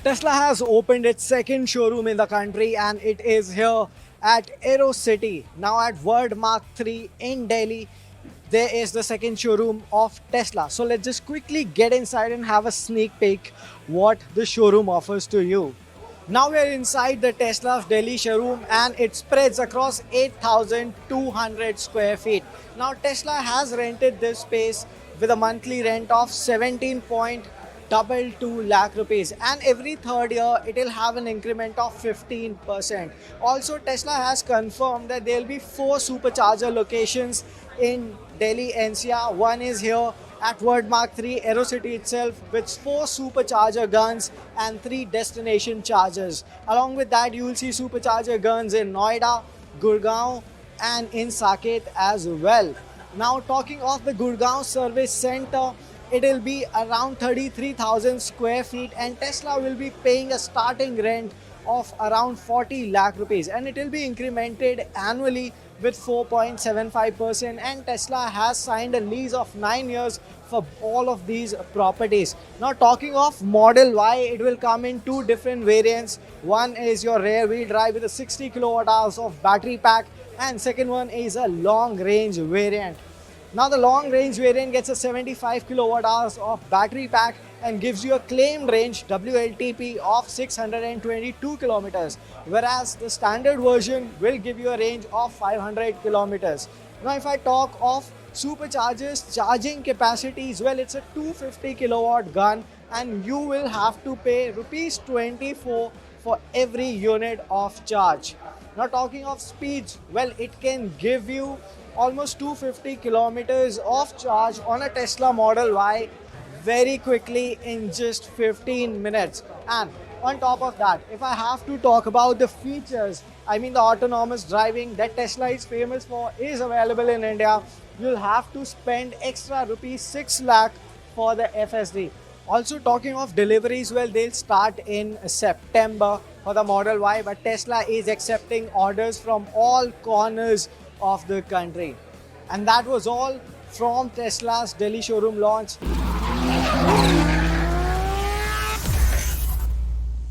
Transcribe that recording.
Tesla has opened its second showroom in the country and it is here at Aero City. Now at World Mark III in Delhi, there is the second showroom of Tesla. So let's just quickly get inside and have a sneak peek what the showroom offers to you. Now we're inside the Tesla Delhi showroom and it spreads across 8,200 square feet. Now Tesla has rented this space with a monthly rent of 17.22 lakh rupees, and every third year it will have an increment of 15%. Also Tesla has confirmed that there will be 4 supercharger locations in Delhi NCR. One is here at World Mark III Aero City itself with 4 supercharger guns and 3 destination chargers. Along with that, you will see supercharger guns in Noida, Gurgaon, and in Saket as well. Now, talking of the Gurgaon Service Center, it will be around 33,000 square feet, and Tesla will be paying a starting rent of around 40 lakh rupees, and it will be incremented annually with 4.75%, and Tesla has signed a lease of 9 years for all of these properties. Now talking of Model Y, it will come in 2 different variants. One is your rear wheel drive with a 60 kilowatt hours of battery pack, and second one is a long range variant. Now the long range variant gets a 75 kilowatt hours of battery pack and gives you a claimed range WLTP of 622 kilometers, whereas the standard version will give you a range of 500 kilometers. Now if I talk of superchargers charging capacities, well, it's a 250 kilowatt gun and you will have to pay rupees 24 for every unit of charge. Now talking of speeds, well, it can give you almost 250 kilometers of charge on a Tesla Model Y very quickly in just 15 minutes. And on top of that, if I have to talk about the features, I mean the autonomous driving that Tesla is famous for is available in India. You'll have to spend extra rupees 6 lakh for the FSD. Also talking of deliveries, well, they'll start in September for the Model Y, but Tesla is accepting orders from all corners of the country. And that was all from Tesla's Delhi showroom launch.